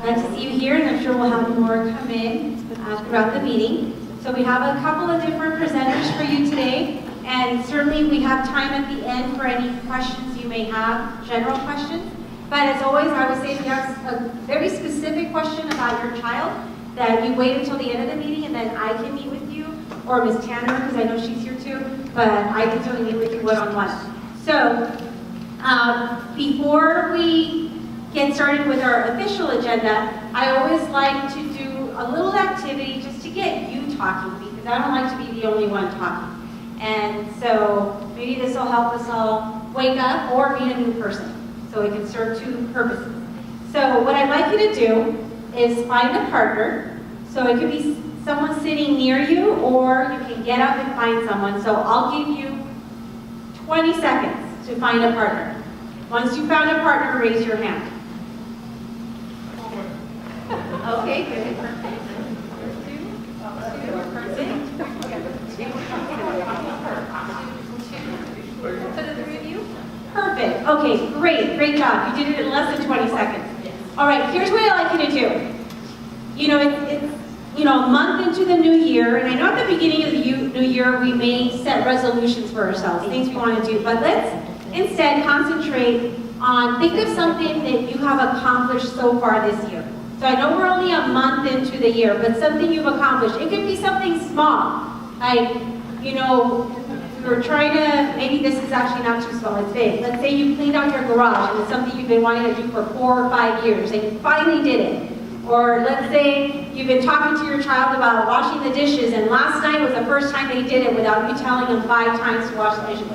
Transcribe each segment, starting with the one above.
Glad to see you here, and I'm sure we'll have more come in throughout the meeting. So we have a couple of different presenters for you today, and certainly we have time at the end for any questions you may have, general questions. But as always, I would say if you have a very specific question about your child, that you wait until the end of the meeting and then I can meet with you, or Ms. Tanner, because I know she's here too, but I can certainly meet with you one-on-one. So before we get started with our official agenda, I always like to do a little activity just to get you talking, because I don't like to be the only one talking. And so maybe this will help us all wake up or meet a new person. So it can serve two purposes. So what I'd like you to do is find a partner. So it could be someone sitting near you, or you can get up and find someone. So I'll give you 20 seconds to find a partner. Once you found a partner, raise your hand. Okay, good. For the three of you? Perfect. Okay, great job. You did it in less than 20 seconds. All right, here's what I'd like you to do. You know, it's a month into the new year, and I know at the beginning of the new year we may set resolutions for ourselves, things we want to do, but let's instead concentrate on, think of something that you have accomplished so far this year. So I know we're only a month into the year, but something you've accomplished. It could be something small, like, we're trying to, maybe this is actually not too small, it's big. Let's say you cleaned out your garage and it's something you've been wanting to do for 4 or 5 years and you finally did it. Or let's say you've been talking to your child about washing the dishes and last night was the first time they did it without you telling them 5 times to wash the dishes.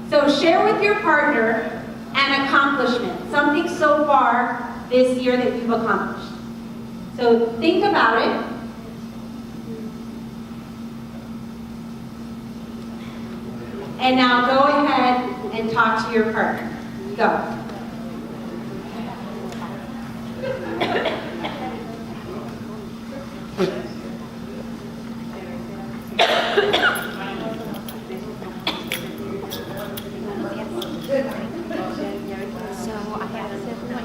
So share with your partner an accomplishment, something so far this year that you've accomplished. So think about it. And now go ahead and talk to your partner. Go.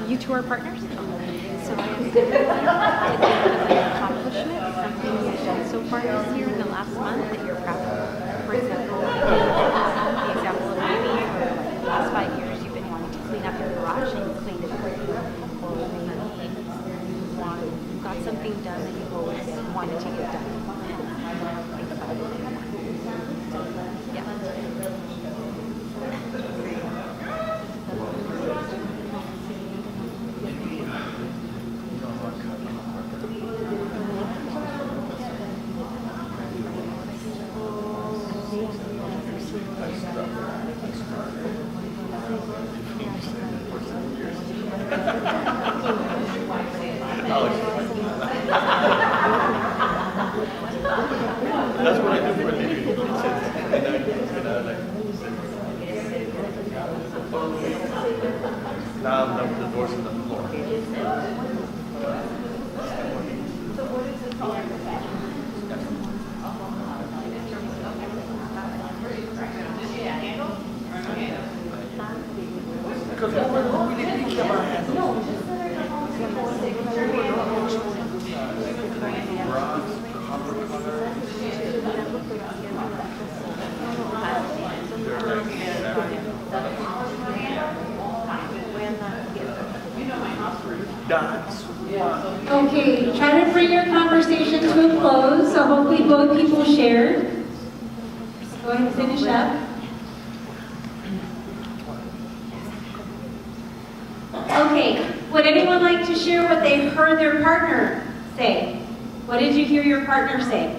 You two are partners? So I have an accomplishment, something you've done so far this year in the last month that you're proud of. For example, the example of maybe for like the last 5 years you've been wanting to clean up your garage and you cleaned it up. Or maybe you got something done that you've always wanted to get done. Think about it. Yeah. That's what I do for a living. Now I'm done with the doors and the floor. Because what we didn't think about handles. Bronze, copper color. Dots. Okay, try to bring your conversation to a close, so hopefully both people shared. Go ahead and finish up. Okay, would anyone like to share what they heard their partner say? What did you hear your partner say?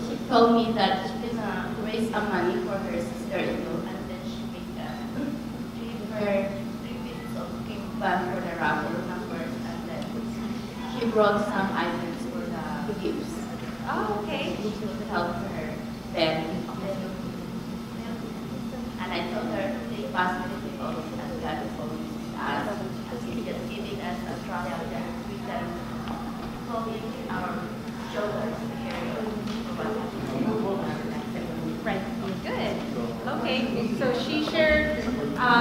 She told me that she's gonna raise some money for her sister-in-law, and then she gave her 3 pieces of gift for the raffle numbers, and then she brought some items for the gifts. Oh, okay. To help her family. And I told her they passed me the people and God is always with us, and He's just giving us a trial that we can hold our shoulders to carry on. Right. Good. Okay. So she shared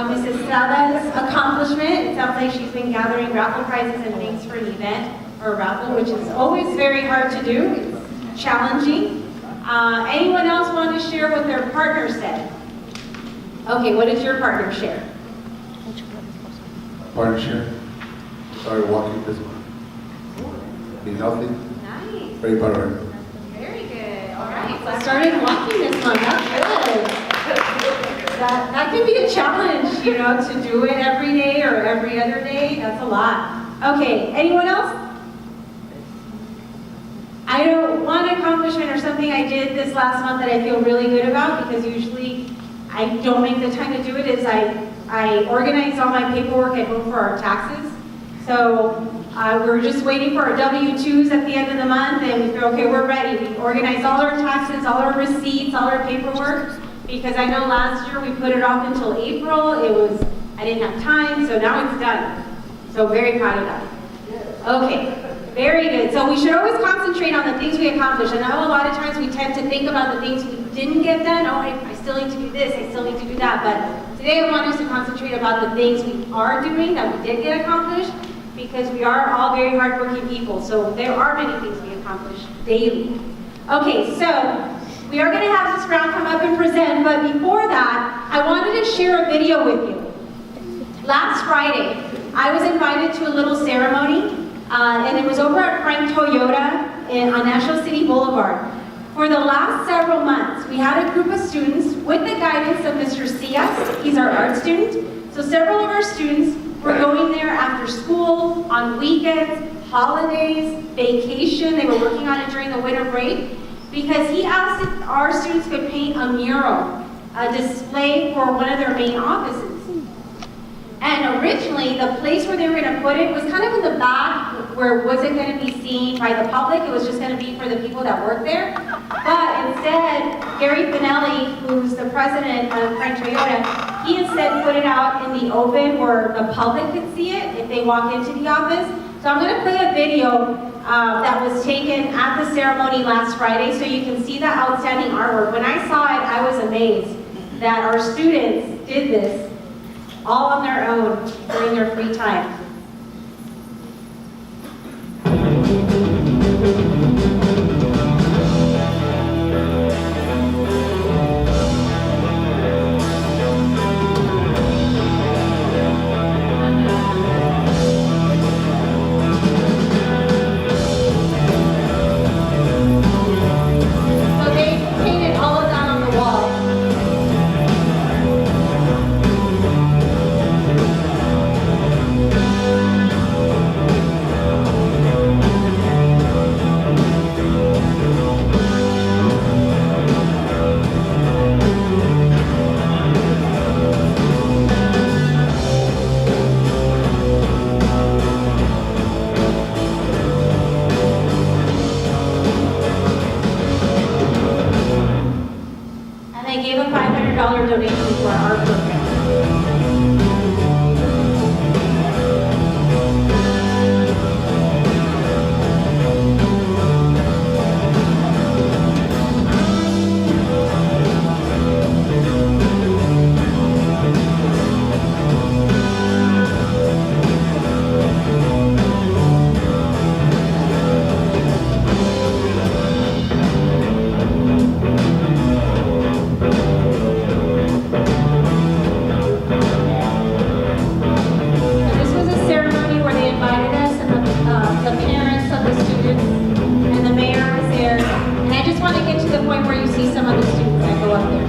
Mrs. Estrada's accomplishment. It sounds like she's been gathering raffle prizes and things for an event or a raffle, which is always very hard to do. It's challenging. Anyone else want to share what their partner said? Okay, what did your partner share? Partnership. Started walking this month. Being healthy. Nice. Very proud of her. Very good. All right. So I started walking this month. That's good. That can be a challenge, you know, to do it every day or every other day. That's a lot. Okay. Anyone else? I know one accomplishment or something I did this last month that I feel really good about, because usually I don't make the time to do it, is I organized all my paperwork at home for our taxes. So we're just waiting for our W-2s at the end of the month, and we go, okay, we're ready. We organized all our taxes, all our receipts, all our paperwork, because I know last year we put it off until April. I didn't have time, so now it's done. So very proud of that. Okay, very good. So we should always concentrate on the things we accomplished. I know a lot of times we tend to think about the things we didn't get done. Oh, I still need to do this, I still need to do that. But today I want us to concentrate about the things we are doing that we did get accomplished, because we are all very hardworking people. So there are many things we accomplish daily. Okay, so we are going to have this round come up and present, but before that, I wanted to share a video with you. Last Friday, I was invited to a little ceremony, and it was over at Frank Toyota on National City Boulevard. For the last several months, we had a group of students with the guidance of Mr. Cias. He's our art student. So several of our students were going there after school, on weekends, holidays, vacation. They were working on it during the winter break, because he asked if our students could paint a mural, a display for one of their main offices. And originally, the place where they were going to put it was kind of in the back, where it wasn't going to be seen by the public. It was just going to be for the people that work there. But instead, Gary Finelli, who's the president of Frank Toyota, he instead put it out in the open where the public could see it if they walk into the office. So I'm going to play a video that was taken at the ceremony last Friday, so you can see the outstanding artwork. When I saw it, I was amazed that our students did this all on their own during their free time. So they painted all of that on the wall. And they gave a $500 donation to our art program. This was a ceremony where they invited us, and the parents of the students, and the mayor was there. And I just want to get to the point where you see some of the students that go up there.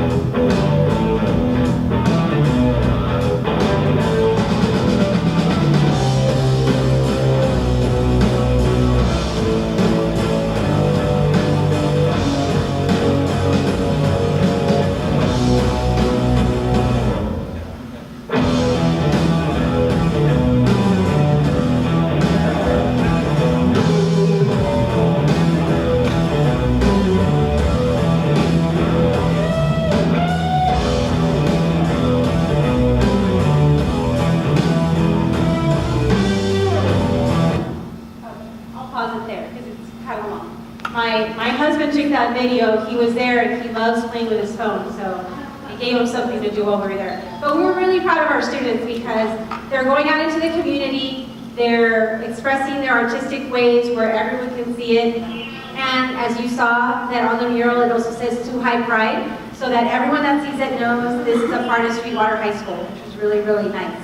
I'll pause it there because it's kind of long. My husband took that video. He was there and he loves playing with his phone, so I gave him something to do over there. But we're really proud of our students because they're going out into the community, they're expressing their artistic ways where everyone can see it. And as you saw, that on the mural it also says "To High Pride," so that everyone that sees it knows this is a part of Sweetwater High School, which is really, really nice.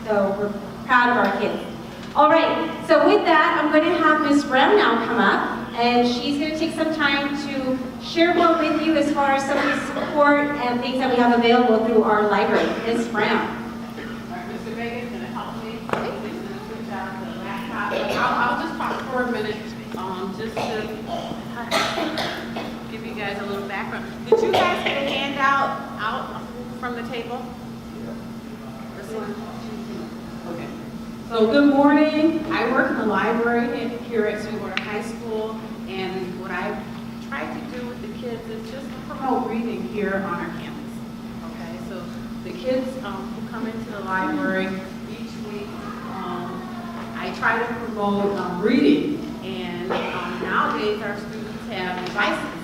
So we're proud of our kids. All right, so with that, I'm going to have Ms. Brown now come up, and she's going to take some time to share more with you as far as some of the support and things that we have available through our library. Ms. Brown. Mr. Vegas going to help me. He's going to switch out the laptop. I'll just talk for a minute, just to give you guys a little background. Did you guys get a handout out from the table? This one? Okay. So good morning. I work in the library here at Sweetwater High School, and what I try to do with the kids is just promote reading here on our campus. Okay, so the kids who come into the library each week, I try to promote reading, and nowadays our students have devices.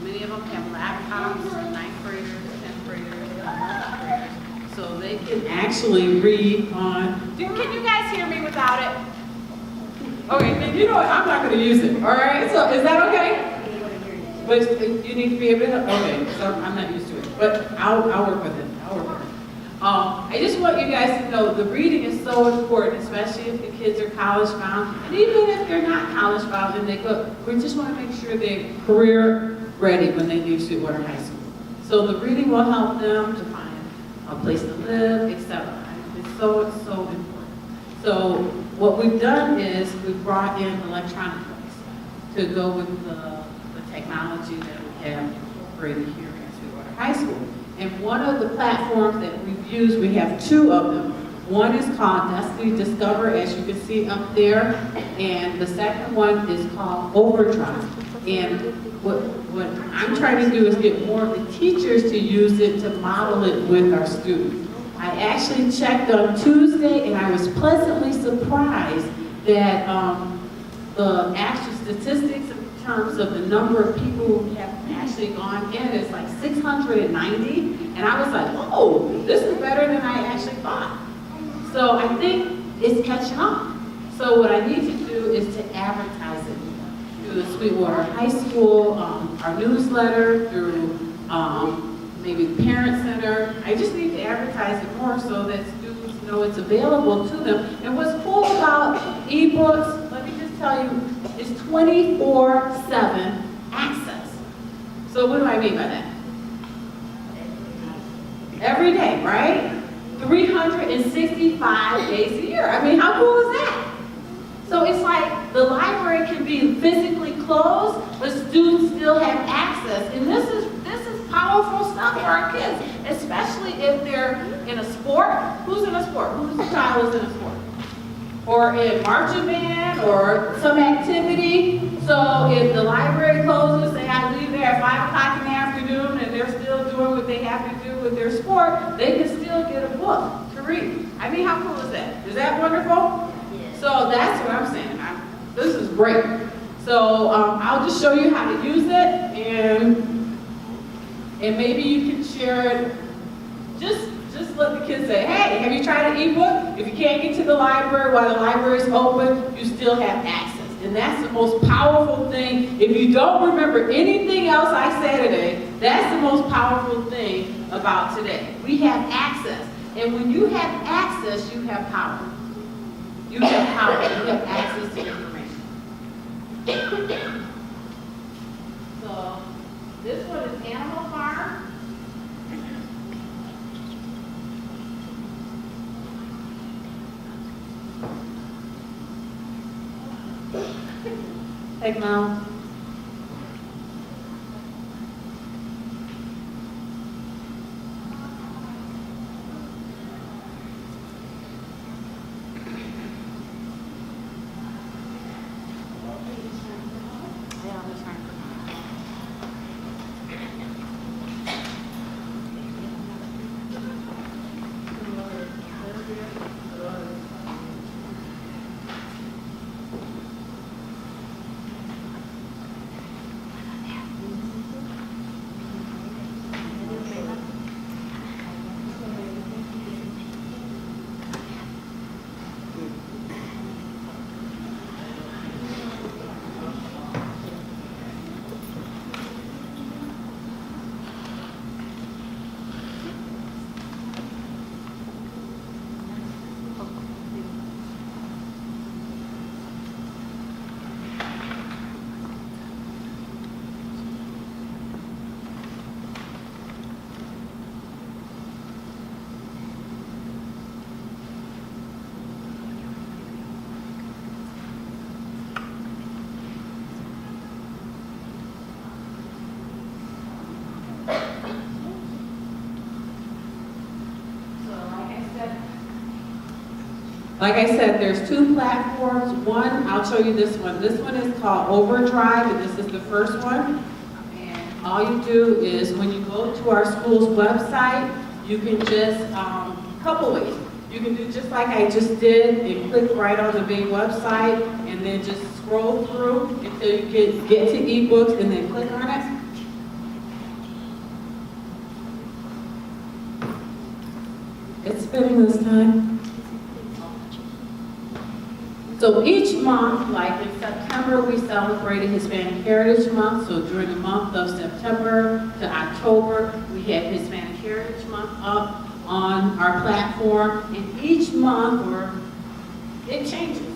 Many of them have laptops, 9th graders, 10th graders, 11th graders, so they can actually read on. Can you guys hear me without it? Okay, then you know what, I'm not going to use it, all right? So is that okay? But you need to be able to, okay, so I'm not used to it, but I'll work with it, I just want you guys to know the reading is so important, especially if the kids are college bound, and even if they're not college bound and they go, we just want to make sure they're career ready when they leave Sweetwater High School. So the reading will help them to find a place to live, etc. It's so important. So what we've done is we've brought in electronic books to go with the technology that we have incorporated here at Sweetwater High School. And one of the platforms that we've used, we have two of them. One is called Destiny Discover, as you can see up there, and the second one is called Overdrive. And what I'm trying to do is get more of the teachers to use it to model it with our students. I actually checked on Tuesday, and I was pleasantly surprised that the actual statistics in terms of the number of people who have actually gone in is like 690, and I was like, oh, this is better than I actually thought. So I think it's catching on. So what I need to do is to advertise it through the Sweetwater High School, our newsletter, through maybe the Parent Center. I just need to advertise it more so that students know it's available to them. And what's cool about ebooks, let me just tell you, is 24/7 access. So what do I mean by that? Every day, right? 365 days a year. I mean, how cool is that? So it's like the library can be physically closed, but students still have access. And this is powerful stuff for our kids, especially if they're in a sport. Who's in a sport? Whose child is in a sport? Or in marching band or some activity. So if the library closes, they have to leave there at 5 o'clock in the afternoon and they're still doing what they have to do with their sport, they can still get a book to read. I mean, how cool is that? Is that wonderful? Yes. So that's what I'm saying. This is great. So I'll just show you how to use it, and maybe you can share it. Just let the kids say, hey, have you tried an ebook? If you can't get to the library while the library is open, you still have access. And that's the most powerful thing. If you don't remember anything else I said today, that's the most powerful thing about today. We have access. And when you have access, you have power. You have power. You have access to information. So this one is Animal Farm. Take Mom. Like I said, there's two platforms. One, I'll show you this one. This one is called Overdrive, and this is the first one. And all you do is when you go to our school's website, you can just, couple ways. You can do just like I just did and click right on the main website and then just scroll through until you get to ebooks and then click on it. It's spinning this time. So each month, like in September, we celebrated Hispanic Heritage Month. So during the month of September to October, we had Hispanic Heritage Month up on our platform. And each month, it changes.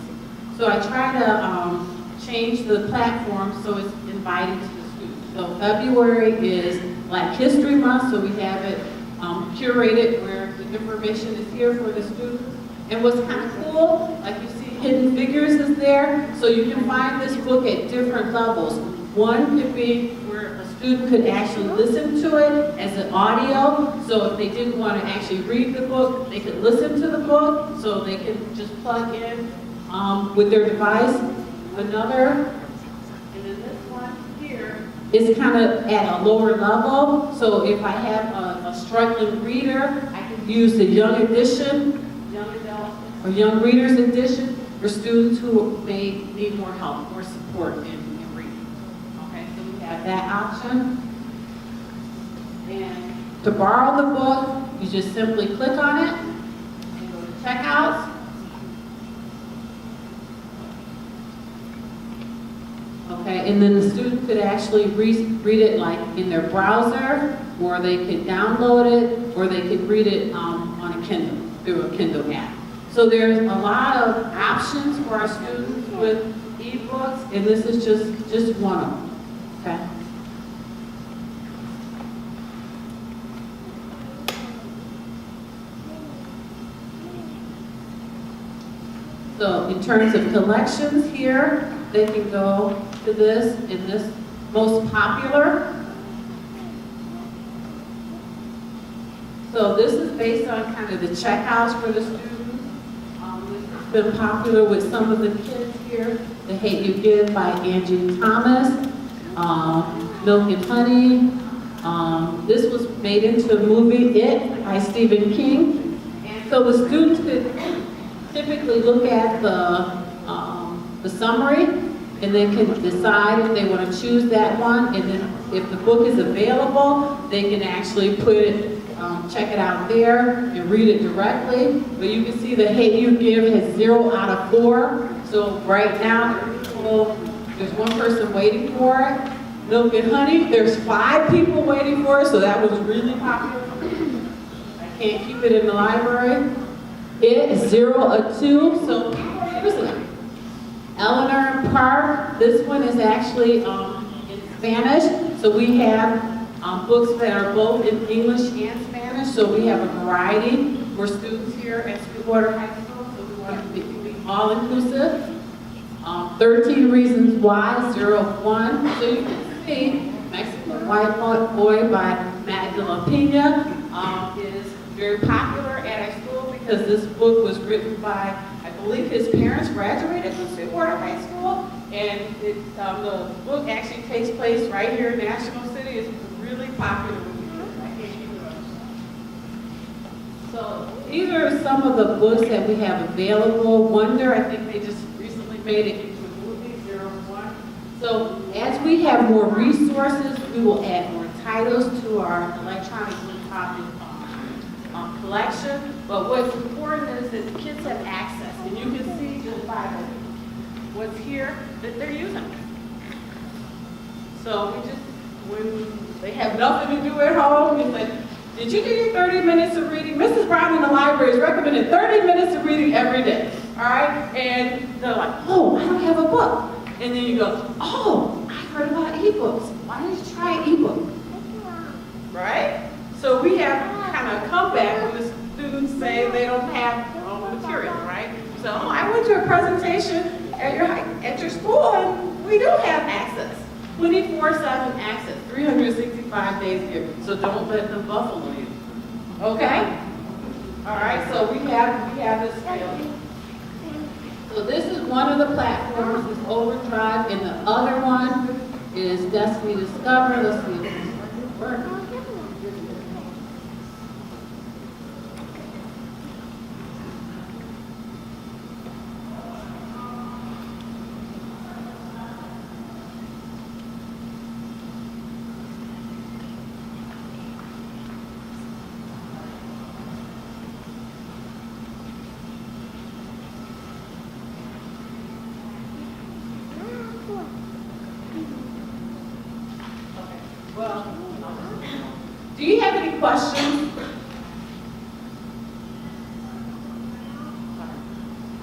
So I try to change the platform so it's inviting to the students. So February is Black History Month, so we have it curated where the information is here for the students. And what's kind of cool, like you see Hidden Figures is there, so you can find this book at different levels. One could be where a student could actually listen to it as an audio, so if they didn't want to actually read the book, they could listen to the book, so they could just plug in with their device. Another, and then this one here, is kind of at a lower level, so if I have a struggling reader, I can use the Young Edition, Young Adult, or Young Readers Edition for students who may need more help, more support in reading. Okay, so we have that option. And to borrow the book, you just simply click on it and go to checkouts. Okay, and then the student could actually read it like in their browser, or they could download it, or they could read it on a Kindle, through a Kindle app. So there's a lot of options for our students with ebooks, and this is just one of them, okay? So in terms of collections here, they can go to this and this most popular. So this is based on kind of the checkouts for the students. This has been popular with some of the kids here. The Hate You Give by Angie Thomas, Milk and Honey. This was made into a movie, It, by Stephen King. And so the students could typically look at the summary and they can decide if they want to choose that one. And then if the book is available, they can actually put it, check it out there and read it directly. But you can see the Hate You Give has 0 out of 4. So right now, there's one person waiting for it. Milk and Honey, there's 5 people waiting for it, so that was really popular. I can't keep it in the library. It is 0 of 2, so seriously. Eleanor Park, this one is actually in Spanish, so we have books that are both in English and Spanish, so we have a variety for students here at Sweetwater High School, so we want to be all-inclusive. 13 Reasons Why, 0 of 1, so you can see Mexican White Boy by Matt de la Pena is very popular at our school because this book was written by, I believe his parents graduated from Sweetwater High School, and the book actually takes place right here in National City. It's really popular with kids. I can't keep it up. So these are some of the books that we have available. Wonder, I think they just recently made it into a movie, 0 of 1. So as we have more resources, we will add more titles to our electronically copied collection. But what's important is that the kids have access, and you can see just by what's here that they're using. So when they have nothing to do at home, we say, did you do your 30 minutes of reading? Mrs. Brown in the library is recommending 30 minutes of reading every day, all right? And they're like, oh, I don't have a book. And then you go, oh, I heard about ebooks. Why don't you try an ebook? Right? So we have kind of come back when the students say they don't have material, right? So I went to a presentation at your school and we do have access. 24/7 access, 365 days a year. So don't let them buffalo you. Okay? All right, so we have this available. So this is one of the platforms, is Overdrive, and the other one is Destiny Discover. Let's see if this works. Well, do you have any questions?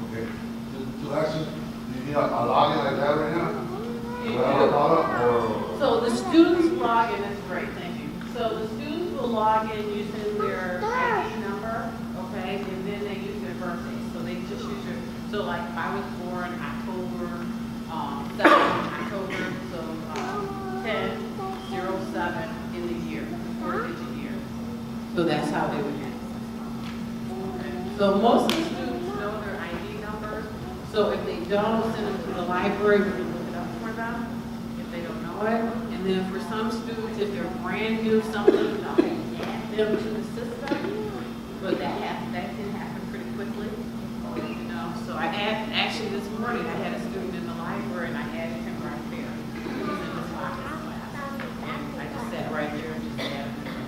Okay. To access, do you need a login like that right now? Do I have a product or? So the students log in, that's great, thank you. So the students will log in using their ID number, okay, and then they use their birthday. So they just use your, so like if I was born October 7th, October, so 10/07 in the year, 4-digit year. So that's how they would handle it. So most of the students know their ID numbers. So if they don't, send them to the library, we can look it up for them if they don't know it. And then for some students, if they're brand new, something, I'll add them to the system. But that can happen pretty quickly, you know. So actually this morning, I had a student in the library and I added him right there. He was in his locker class. I just sat right there and just added him.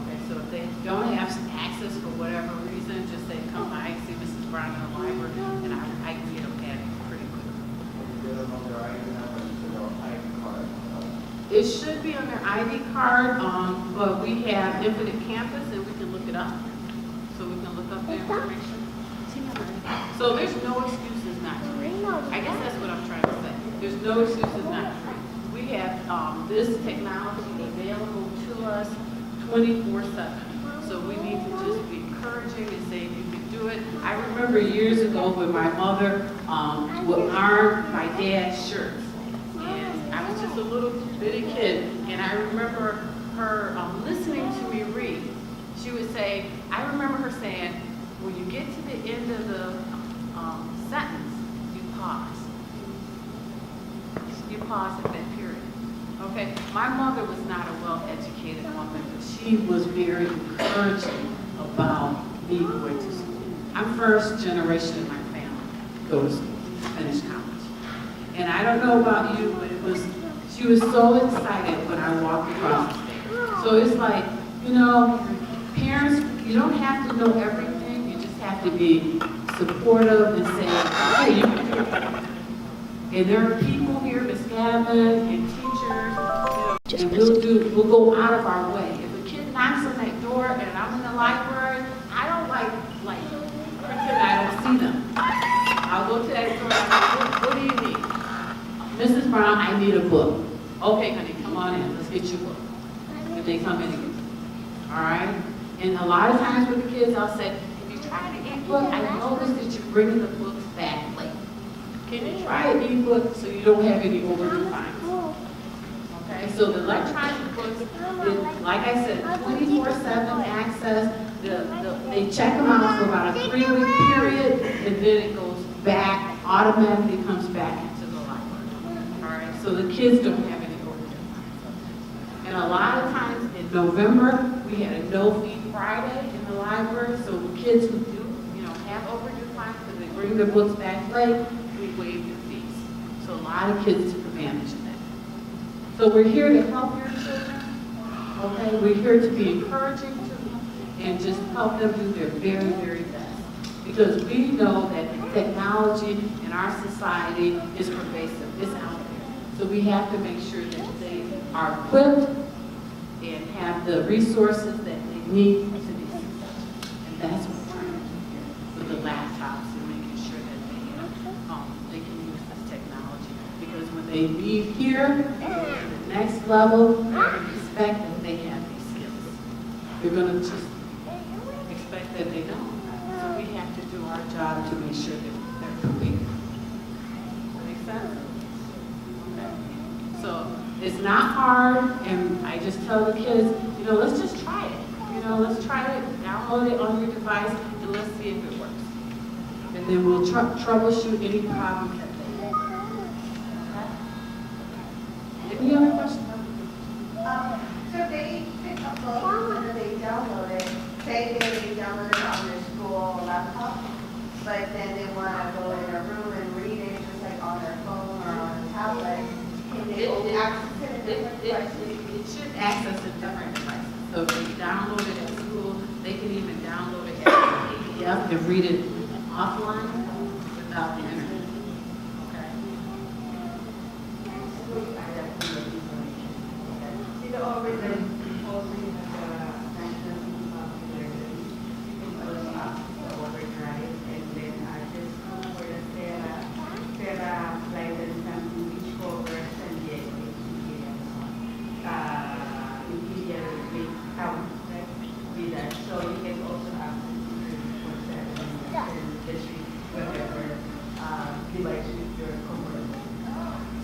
Okay, so if they don't have access for whatever reason, just say, come by, see Mrs. Brown in the library, and I can get them added pretty quickly. It should be on their ID card, but we have Infinite Campus and we can look it up. So we can look up the information. So there's no excuses not to read. I guess that's what I'm trying to say. There's no excuses not to read. We have this technology available to us 24/7. So we need to just be encouraging and say you can do it. I remember years ago when my mother would iron my dad's shirts. And I was just a little bitty kid. And I remember her listening to me read. She would say, I remember her saying, when you get to the end of the sentence, you pause. You pause at that period. Okay? My mother was not a well-educated woman, but she was very encouraging about me going to school. I'm first generation in my family to go to school, finish college. And I don't know about you, but she was so excited when I walked across the stage. So it's like, you know, parents, you don't have to know everything, you just have to be supportive and say, hey, you can do it. And there are people here, Ms. Gavin and teachers, you know, and we'll go out of our way. If a kid knocks on that door and I'm in the library, I don't pretend I don't see them. I'll go to that door and say, what do you need? Mrs. Brown, I need a book. Okay, honey, come on in, let's get your book. If they come in and get it. All right? And a lot of times with the kids, I'll say, if you try the e-book, I noticed that you're bringing the books back late. Can you try an e-book so you don't have any overdue fines? Okay, so the electronic books, like I said, 24/7 access. They check them out for about a 3-week period, and then it goes back, automatically comes back into the library. All right, so the kids don't have any overdue fines. And a lot of times in November, we had a no-fee Friday in the library, so kids who do, have overdue fines because they bring their books back late, we waive the fees. So a lot of kids took advantage of that. So we're here to help your children, okay? We're here to be encouraging to them and just help them do their very, very best. Because we know that technology in our society is pervasive, it's out there. So we have to make sure that they are equipped and have the resources that they need to be successful. And that's what we're trying to do here with the laptops and making sure that they can use this technology. Because when they leave here, to the next level, they're going to expect that they have these skills. They're going to just expect that they don't. So we have to do our job to make sure that they're prepared. Does that make sense? Okay. So it's not hard, and I just tell the kids, let's just try it. Let's try it, download it on your device, and let's see if it works. and then we'll troubleshoot any problems that they have. Any other questions? So they pick up books and then they download it. Say they download it on their school laptop, but then they want to go in a room and read it just like on their phone or on a tablet. Can they access it in different devices? It should access a different device. So if they download it at school, they can even download it as a PDF and read it offline without the internet. Okay? See, the whole reason posting the national popularity was the overdrive, and then I just look for the Sarah Blyden something which covers San Diego Imperial. Imperial big town with that. So you can also have and district whatever device with your comfort.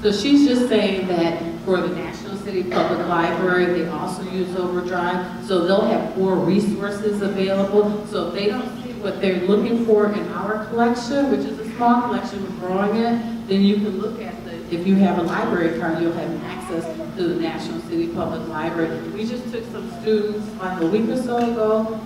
So she's just saying that for the National City Public Library, they also use Overdrive, so they'll have more resources available. So if they don't see what they're looking for in our collection, which is a small collection, we're growing it, then you can look at if you have a library card, you'll have access to the National City Public Library. We just took some students like a week or so ago,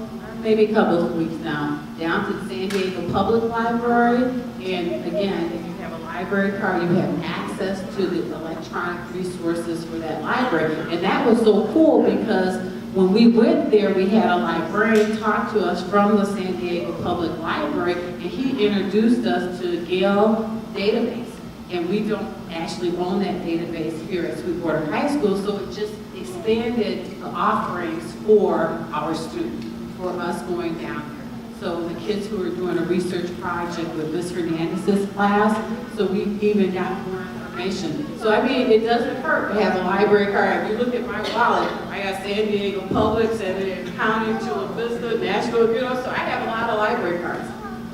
maybe a couple of weeks now, down to the San Diego Public Library. And again, if you have a library card, you have access to the electronic resources for that library. And that was so cool because when we went there, we had a librarian talk to us from the San Diego Public Library, and he introduced us to Gale database. And we don't actually own that database here at Sweetwater High School, so it just expanded the offerings for our students, for us going down there. So the kids who are doing a research project with Ms. Hernandez's class, so we even got more information. So I mean, it doesn't hurt to have a library card. If you look at my wallet, I got San Diego Public, San Diego County, Chula Vista, National, so I have a lot of library cards.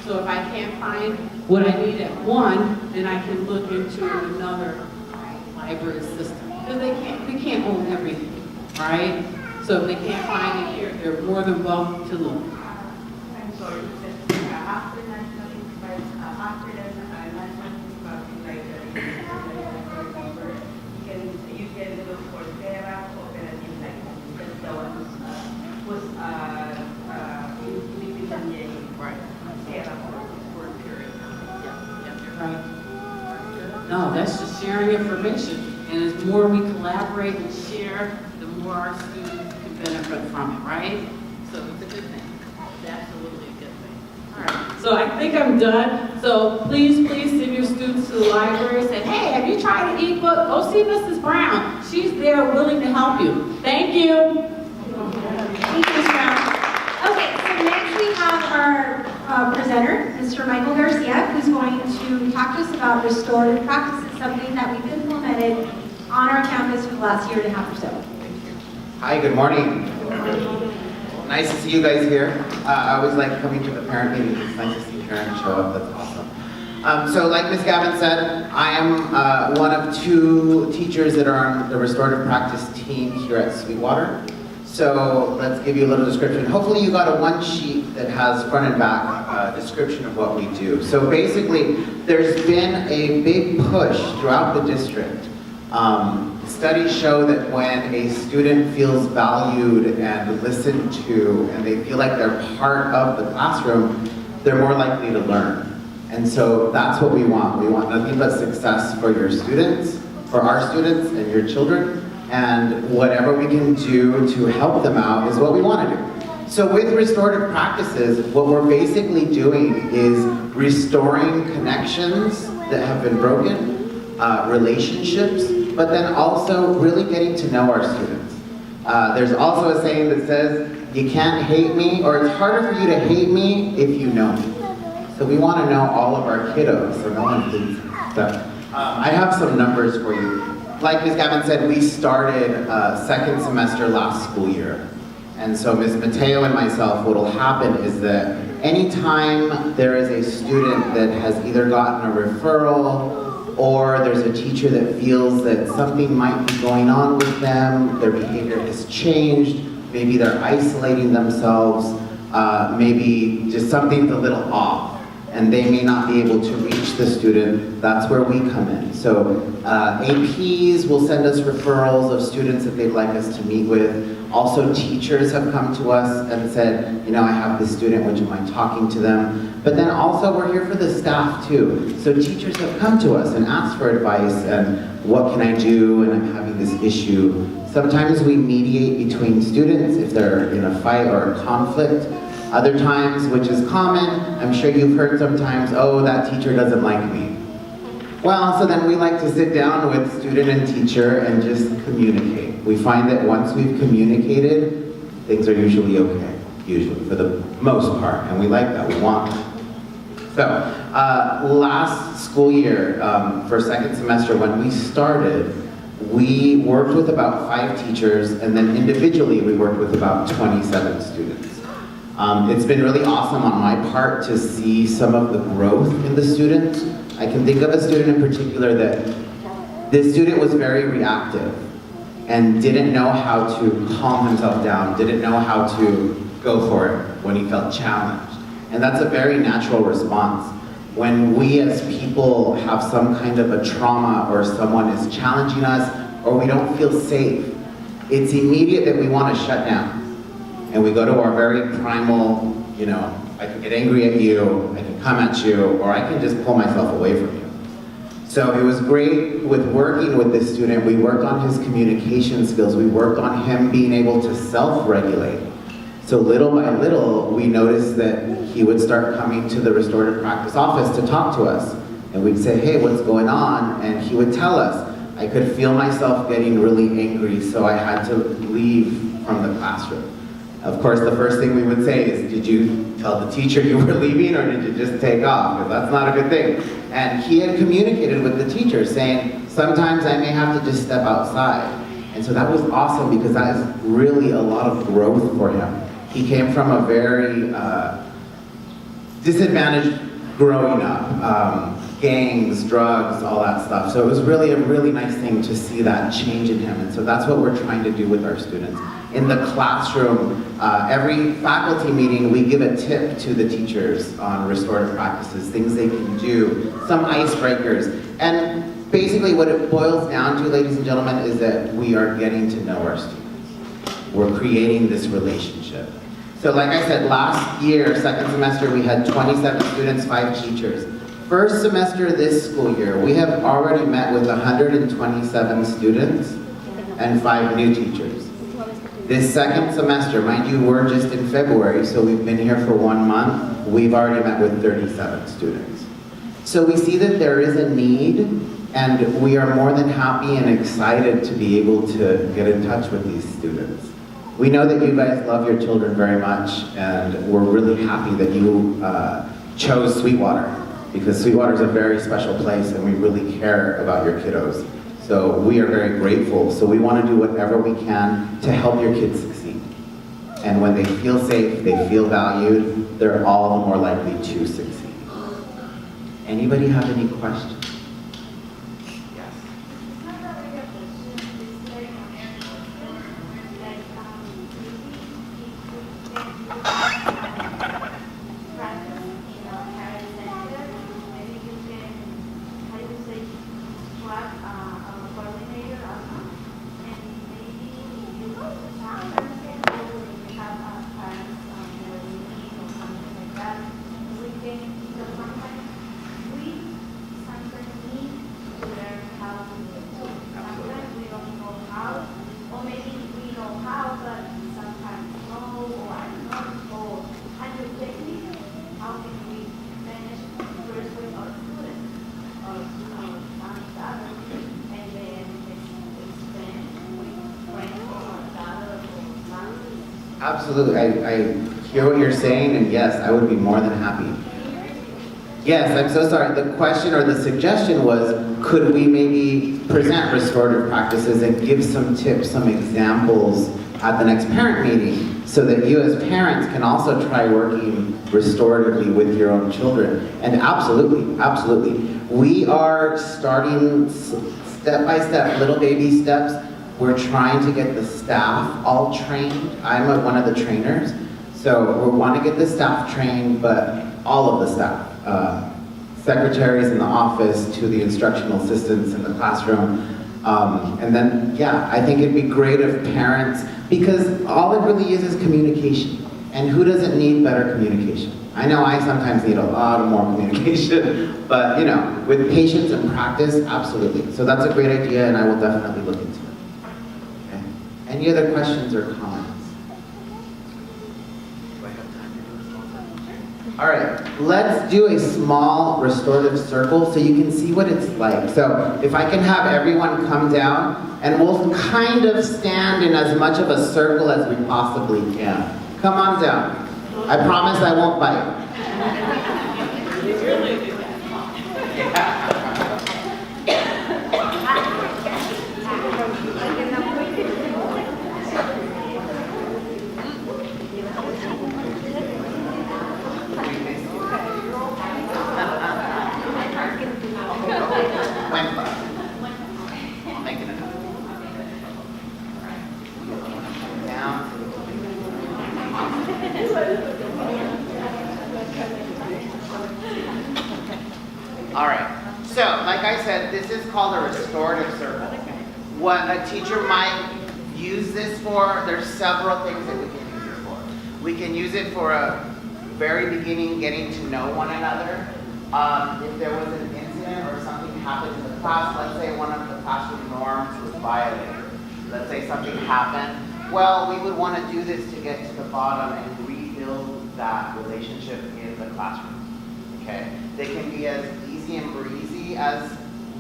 So if I can't find what I need at one, then I can look into another library system. Because we can't own everything, right? So if they can't find it here, they're more than welcome to look. I'm sorry, after national after the national library, you can look for Sarah cooperative library. That's the one was in San Diego. Right. Sarah for a period. Right. No, that's just sharing information. And as more we collaborate and share, the more our students can benefit from it, right? So it's a good thing. It's absolutely a good thing. All right. So I think I'm done. So please send your students to the library and say, hey, have you tried an ebook? Go see Mrs. Brown. She's there willing to help you. Thank you. Thank you, Ms. Brown. Okay, so next we have our presenter, Mr. Michael Garcia, who's going to talk to us about restorative practices, something that we've implemented on our campus for the last year and a half or so. Hi, good morning. Nice to see you guys here. I always like coming to the parent meetings. It's nice to see parents show up. That's awesome. So like Ms. Gavin said, I am one of two teachers that are on the restorative practice team here at Sweetwater. So let's give you a little description. Hopefully you got a one sheet that has front and back description of what we do. So basically, there's been a big push throughout the district. Studies show that when a student feels valued and listened to, and they feel like they're part of the classroom, they're more likely to learn. And so that's what we want. We want nothing but success for your students, for our students and your children. And whatever we can do to help them out is what we want to do. So with restorative practices, what we're basically doing is restoring connections that have been broken, relationships, but then also really getting to know our students. There's also a saying that says, you can't hate me, or it's harder for you to hate me if you know me. So we want to know all of our kiddos, so no one thinks that. I have some numbers for you. Like Ms. Gavin said, we started second semester last school year. And so Ms. Mateo and myself, what will happen is that anytime there is a student that has either gotten a referral or there's a teacher that feels that something might be going on with them, their behavior has changed, maybe they're isolating themselves, maybe just something's a little off. and they may not be able to reach the student, that's where we come in. So APs will send us referrals of students that they'd like us to meet with. Also, teachers have come to us and said, you know, I have this student, would you mind talking to them? But then also we're here for the staff too. So teachers have come to us and asked for advice and what can I do, and I'm having this issue. Sometimes we mediate between students if they're in a fight or a conflict. Other times, which is common, I'm sure you've heard sometimes, oh, that teacher doesn't like me. Well, so then we like to sit down with student and teacher and just communicate. We find that once we've communicated, things are usually okay, usually, for the most part, and we like that, we want that. So, last school year, for second semester, when we started, we worked with about 5 teachers, and then individually we worked with about 27 students. It's been really awesome on my part to see some of the growth in the students. I can think of a student in particular that this student was very reactive and didn't know how to calm himself down, didn't know how to go for it when he felt challenged. And that's a very natural response. When we as people have some kind of a trauma or someone is challenging us or we don't feel safe, it's immediate that we want to shut down. And we go to our very primal, you know, I can get angry at you, I can come at you, or I can just pull myself away from you. So it was great with working with this student. We worked on his communication skills. We worked on him being able to self-regulate. So little by little, we noticed that he would start coming to the restorative practice office to talk to us. And we'd say, hey, what's going on? And he would tell us. I could feel myself getting really angry, so I had to leave from the classroom. Of course, the first thing we would say is, did you tell the teacher you were leaving, or did you just take off? Because that's not a good thing. And he had communicated with the teacher saying, sometimes I may have to just step outside. And so that was awesome because that is really a lot of growth for him. He came from a very disadvantaged growing up, gangs, drugs, all that stuff. So it was really a really nice thing to see that change in him. And so that's what we're trying to do with our students. In the classroom, every faculty meeting, we give a tip to the teachers on restorative practices, things they can do, some icebreakers. And basically what it boils down to, ladies and gentlemen, is that we are getting to know our students. We're creating this relationship. So like I said, last year, second semester, we had 27 students, 5 teachers. First semester this school year, we have already met with 127 students and 5 new teachers. This second semester, mind you, we're just in February, so we've been here for 1 month. We've already met with 37 students. So we see that there is a need, and we are more than happy and excited to be able to get in touch with these students. We know that you guys love your children very much, and we're really happy that you chose Sweetwater, because Sweetwater is a very special place, and we really care about your kiddos. So we are very grateful. So we want to do whatever we can to help your kids succeed. And when they feel safe, they feel valued, they're all the more likely to succeed. Anybody have any questions? Yes. Absolutely, I hear what you're saying, and yes, I would be more than happy. Yes, I'm so sorry. The question or the suggestion was, could we maybe present restorative practices and give some tips, some examples at the next parent meeting, so that you as parents can also try working restoratively with your own children. And absolutely, absolutely. We are starting step by step, little baby steps. We're trying to get the staff all trained. I'm one of the trainers. So we want to get the staff trained, but all of the staff, secretaries in the office to the instructional assistants in the classroom. And then, yeah, I think it'd be great if parents, because all it really is communication. And who doesn't need better communication? I know I sometimes need a lot more communication, but you know, with patience and practice, absolutely. So that's a great idea, and I will definitely look into it. Okay. Any other questions or comments? Do I have time to do a small circle? All right, let's do a small restorative circle so you can see what it's like. So if I can have everyone come down, and we'll kind of stand in as much of a circle as we possibly can. Come on down. I promise I won't bite. All right, so like I said, this is called a restorative circle. What a teacher might use this for, there's several things that we can use it for. We can use it for a very beginning, getting to know one another. If there was an incident or something happened in the class, let's say one of the classroom norms was violated. Let's say something happened. Well, we would want to do this to get to the bottom and rebuild that relationship in the classroom. Okay? They can be as easy and breezy as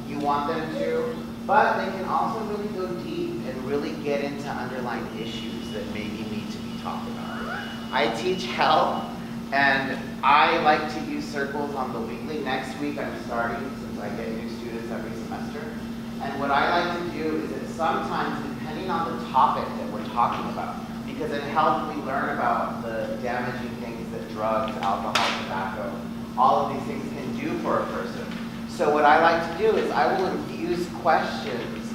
you want them to, but they can also really go deep and really get into underlying issues that maybe need to be talked about. I teach health, and I like to use circles on the weekly. Next week I'm starting, since I get new students every semester. And what I like to do is that sometimes, depending on the topic that we're talking about, because in health we learn about the damaging things that drugs, alcohol, tobacco, all of these things can do for a person. So what I like to do is I will infuse questions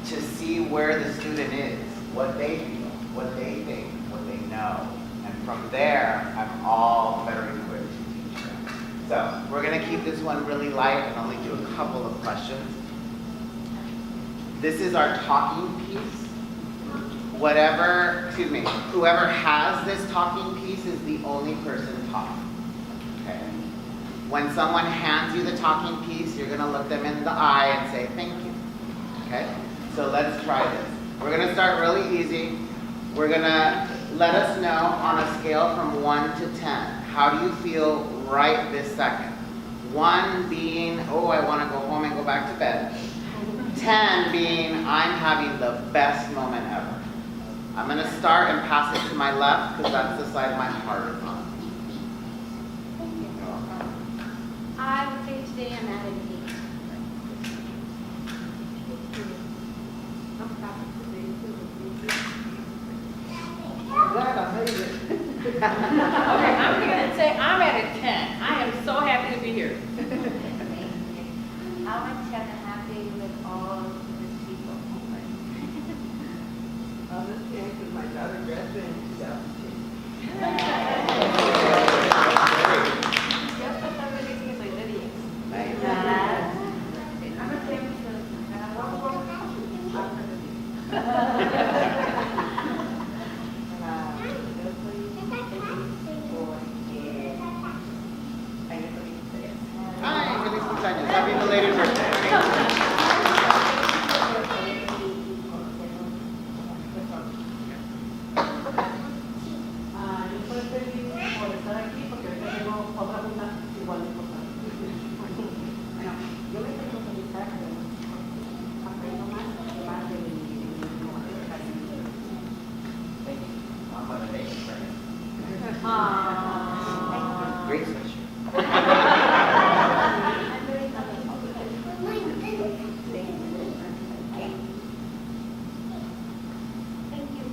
to see where the student is, what they feel, what they think, what they know. And from there, I'm all better equipped to teach them. So we're gonna keep this one really light and only do a couple of questions. This is our talking piece. Whoever has this talking piece is the only person talking. Okay. When someone hands you the talking piece, you're gonna look them in the eye and say, thank you. Okay? So let's try this. We're gonna start really easy. We're gonna let us know on a scale from 1 to 10. How do you feel right this second? 1 being, oh, I wanna go home and go back to bed. 10 being, I'm having the best moment ever. I'm gonna start and pass it to my left because that's the side my heart is on. I would say today I'm at an 8. Okay, I'm gonna say I'm at a 10. I am so happy to be here. I'm happy with all of these people. I'm just here because my daughter graduated in 2002. Yo estoy feliz que soy de 10. I'm a 10 Hi, feliz cumpleaños. Happy belated birthday. Yo estoy feliz por estar aquí porque ahorita tengo otra junta igual de importante. Bueno, yo me tengo que felicitar que aprendo más de mi Great sweatshirt. I'm very Thank you.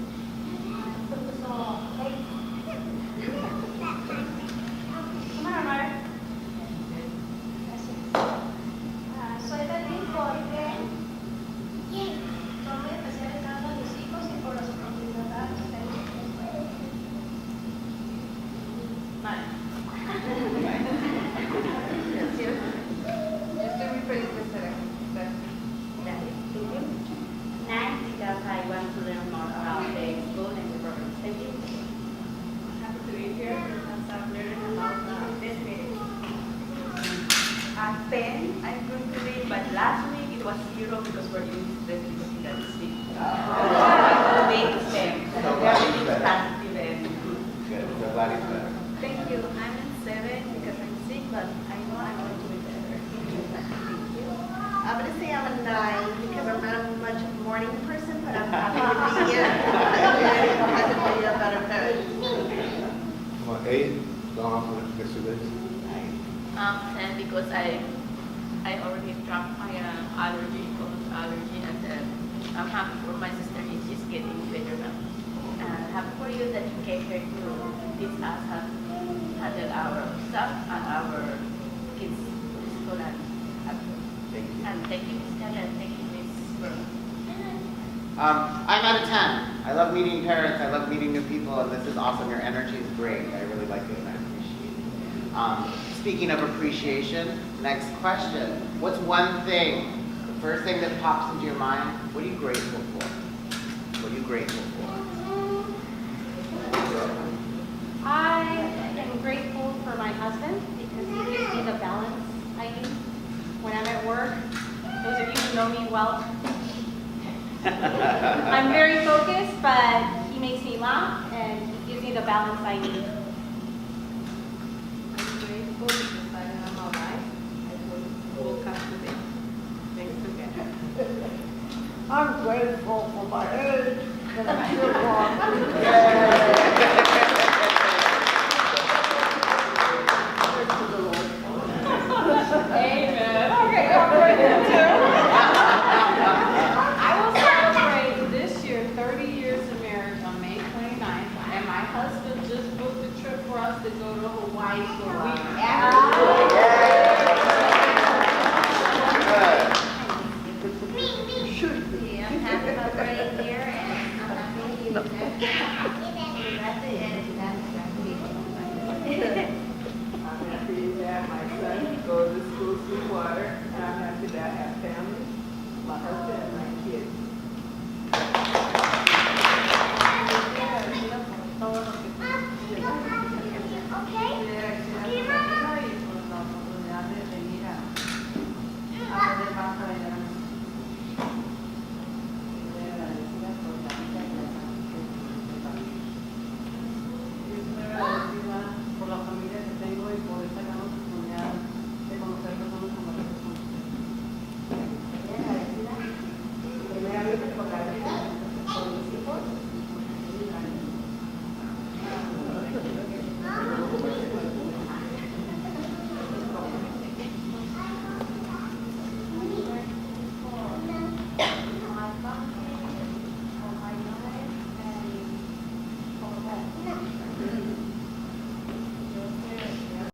Soy feliz porque son muy especiales cada uno de mis hijos y por las oportunidades que tengo en la escuela. 10, I'm good today, but last week it was 0 because we're in stress because he got sick. Today is 10. Everything is positive and good. Good, so glad he's better. Thank you. I'm in 7 because I'm sick, but I know I'm going to be better. Thank you. I'm gonna say I'm a 9 because I'm not much of a morning person, but I'm happy to be here. I'm happy to be a better parent. I'm an 8, down for the next 2 days. 10 because I already dropped my allergy, cold allergy, and I'm happy for my sister. She's getting better now. Happy for you that you came here to teach us how to handle our stuff and our kids' school and Thank you. and thank you, Ms. Stella, and thank you, Ms. Burrow. I'm out of 10. I love meeting parents, I love meeting new people, and this is awesome. Your energy is great. I really like it and I appreciate it. Speaking of appreciation, next question. What's one thing, the first thing that pops into your mind, what are you grateful for? What are you grateful for? I am grateful for my husband because he gives me the balance I need when I'm at work. Those of you who know me well, I'm very focused, but he makes me laugh and he gives me the balance I need. I'm grateful because I am alive. I woke up today. Thanks to God. I'm grateful for my age, that I'm still walking.